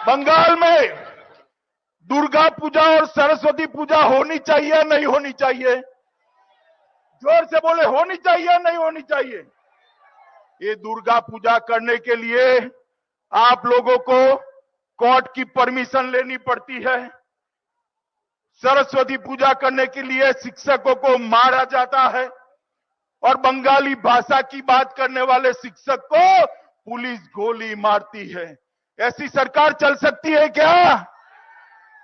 बंगाल में दुर्गा पूजा और सरस्वती पूजा होनी चाहिए या नहीं होनी चाहिए? जोर से बोले, होनी चाहिए या नहीं होनी चाहिए? ये दुर्गा पूजा करने के लिए आप लोगों को कोर्ट की परमिशन लेनी पड़ती है। सरस्वती पूजा करने के लिए शिक्षकों को मारा जाता है और बंगाली भाषा की बात करने वाले शिक्षक को पुलिस गोली मारती है। ऐसी सरकार चल सकती है क्या?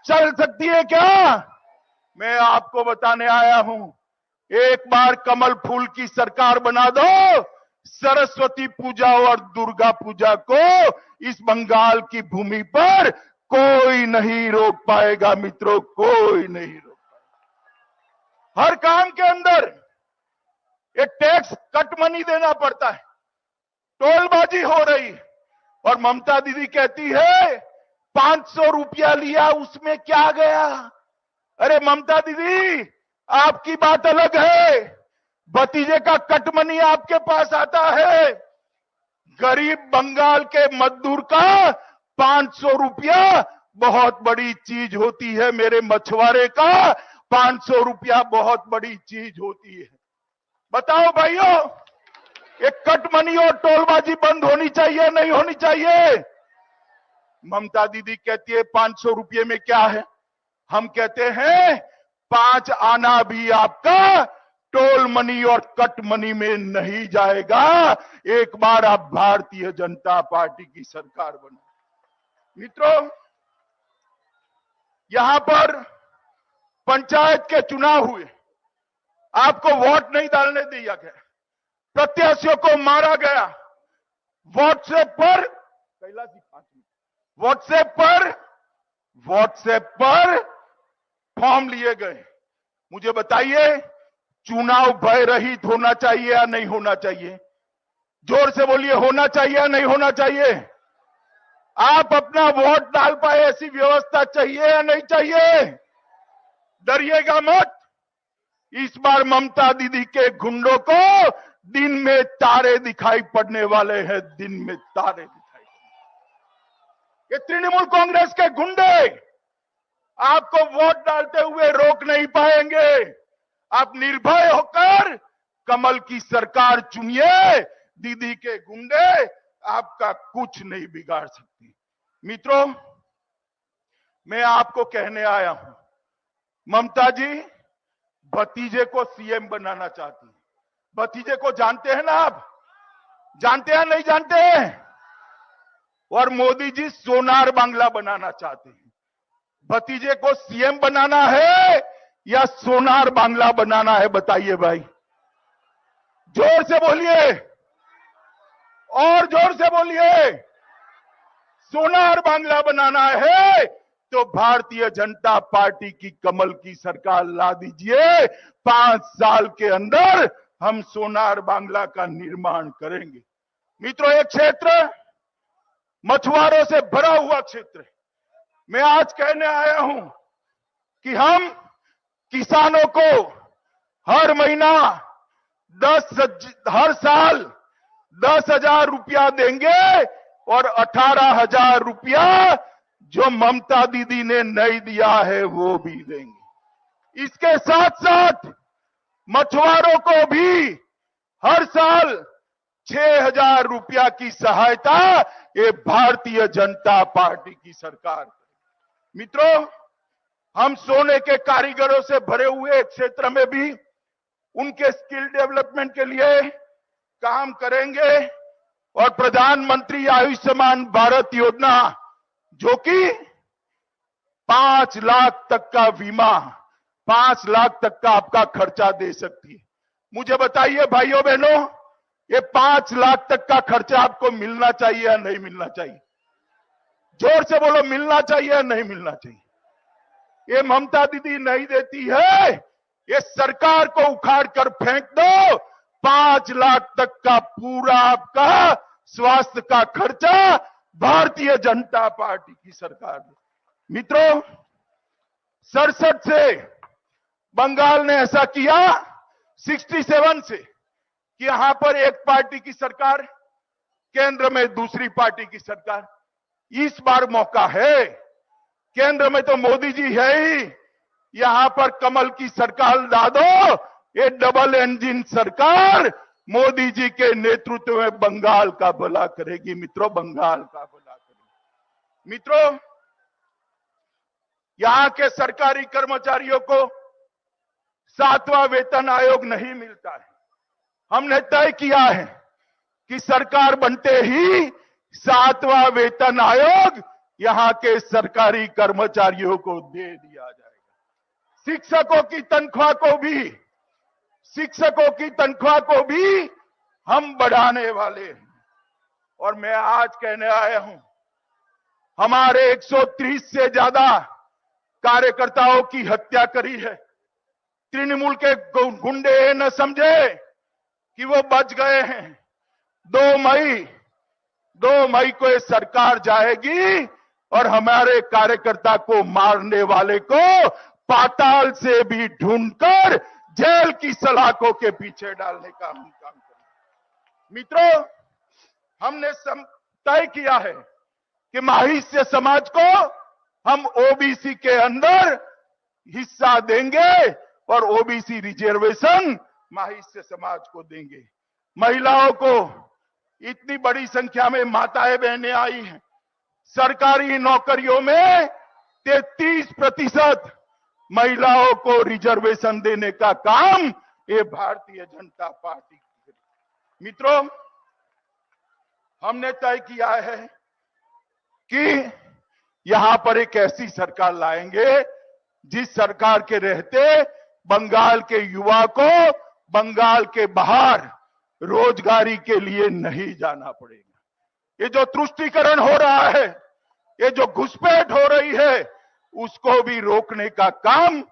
चल सकती है क्या? मैं आपको बताने आया हूं, एक बार कमल फूल की सरकार बना दो, सरस्वती पूजा और दुर्गा पूजा को इस बंगाल की भूमि पर कोई नहीं रोक पाएगा मित्रों, कोई नहीं रोक पाएगा। हर काम के अंदर एक टैक्स कट मनी देना पड़ता है, टोलबाजी हो रही है और ममता दीदी कहती है 500 रुपया लिया, उसमें क्या गया? अरे ममता दीदी, आपकी बात अलग है, भतीजे का कट मनी आपके पास आता है। गरीब बंगाल के मजदूर का 500 रुपया बहुत बड़ी चीज होती है। मेरे मछुआरे का 500 रुपया बहुत बड़ी चीज होती है। बताओ भाइयों, एक कट मनी और टोलबाजी बंद होनी चाहिए नहीं होनी चाहिए? ममता दीदी कहती है 500 रुपये में क्या है? हम कहते हैं 5 आना भी आपका टोल मनी और कट मनी में नहीं जाएगा। एक बार आप भारतीय जनता पार्टी की सरकार बनो। मित्रों, यहां पर पंचायत के चुनाव हुए, आपको वोट नहीं डालने दिया गया, प्रत्याशियों को मारा गया, व्हाट्सएप पर फॉर्म लिए गए। मुझे बताइए, चुनाव भय रहित होना चाहिए या नहीं होना चाहिए? जोर से बोलिए, होना चाहिए या नहीं होना चाहिए? आप अपना वोट डाल पाए ऐसी व्यवस्था चाहिए या नहीं चाहिए? डरिएगा मत। इस बार ममता दीदी के गुंडों को दिन में तारे दिखाई पड़ने वाले हैं, दिन में तारे दिखाई पड़ने। ये तृणमूल कांग्रेस के गुंडे आपको वोट डालते हुए रोक नहीं पाएंगे। आप निर्भय होकर कमल की सरकार चुनिए, दीदी के गुंडे आपका कुछ नहीं बिगाड़ सकते। मित्रों, मैं आपको कहने आया हूं, ममता जी भतीजे को सीएम बनाना चाहती है। भतीजे को जानते हैं ना आप? जानते हैं नहीं जानते हैं? और मोदी जी सोनार बांग्ला बनाना चाहते हैं। भतीजे को सीएम बनाना है या सोनार बांग्ला बनाना है? बताइए भाई, जोर से बोलिए और जोर से बोलिए। सोनार बांग्ला बनाना है तो भारतीय जनता पार्टी की कमल की सरकार ला दीजिए। 5 साल के अंदर हम सोनार बांग्ला का निर्माण करेंगे। मित्रों, एक क्षेत्र मछुआरों से भरा हुआ क्षेत्र है। मैं आज कहने आया हूं कि हम किसानों को हर महीना हर साल 10,000 रुपया देंगे और 18,000 रुपया जो ममता दीदी ने नहीं दिया है वो भी देंगे। इसके साथ साथ मछुआरों को भी हर साल 6,000 रुपया की सहायता ये भारतीय जनता पार्टी की सरकार। मित्रों, हम सोने के कारीगरों से भरे हुए क्षेत्र में भी उनके स्किल डेवलपमेंट के लिए काम करेंगे और प्रधानमंत्री आयुष्मान भारत योजना, जो कि 5 लाख तक का बीमा, 5 लाख तक का आपका खर्चा दे सकती है। मुझे बताइए भाइयों बहनों, ये 5 लाख तक का खर्चा आपको मिलना चाहिए या नहीं मिलना चाहिए? जोर से बोलो, मिलना चाहिए या नहीं मिलना चाहिए? ये ममता दीदी नहीं देती है, ये सरकार को उखाड़ कर फेंक दो। 5 लाख तक का पूरा आपका स्वास्थ्य का खर्चा भारतीय जनता पार्टी की सरकार ने। मित्रों, 67 से बंगाल ने ऐसा किया, 67 से कि यहां पर एक पार्टी की सरकार, केंद्र में दूसरी पार्टी की सरकार। इस बार मौका है। केंद्र में तो मोदी जी है ही, यहां पर कमल की सरकार ला दो। ये डबल इंजन सरकार मोदी जी के नेतृत्व में बंगाल का भला करेगी मित्रों, बंगाल का भला करेगी। मित्रों, यहां के सरकारी कर्मचारियों को 7वां वेतन आयोग नहीं मिलता है। हमने तय किया है कि सरकार बनते ही 7वां वेतन आयोग यहां के सरकारी कर्मचारियों को दे दिया जाएगा। शिक्षकों की तनख्वाह को भी हम बढ़ाने वाले हैं। और मैं आज कहने आया हूं, हमारे 130 से ज्यादा कार्यकर्ताओं की हत्या करी है। तृणमूल के गुंडे न समझे कि वो बच गए हैं। 2 मई को ये सरकार जाएगी और हमारे कार्यकर्ता को मारने वाले को पाताल से भी ढूंढकर जेल की सलाखों के पीछे डालने का हम काम करेंगे। मित्रों, हमने तय किया है कि महिष्य समाज को हम ओबीसी के अंदर हिस्सा देंगे और ओबीसी रिजर्वेशन महिष्य समाज को देंगे। महिलाओं को इतनी बड़ी संख्या में माताएं बहनें आई हैं। सरकारी नौकरियों में 33% महिलाओं को रिजर्वेशन देने का काम ये भारतीय जनता पार्टी की। मित्रों, हमने तय किया है कि यहां पर एक ऐसी सरकार लाएंगे जिस सरकार के रहते बंगाल के युवा को बंगाल के बाहर रोजगारी के लिए नहीं जाना पड़ेगा। ये जो तुष्टीकरण हो रहा है, ये जो घुसपैठ हो रही है, उसको भी रोकने का काम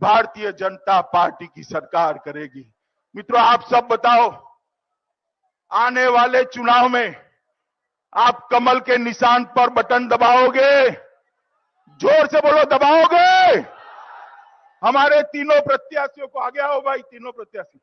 भारतीय जनता पार्टी की सरकार करेगी। मित्रों, आप सब बताओ, आने वाले चुनाव में आप कमल के निशान पर बटन दबाओगे? जोर से बोलो, दबाओगे? हमारे तीनों प्रत्याशियों को, आगे आओ भाई, तीनों प्रत्याशी।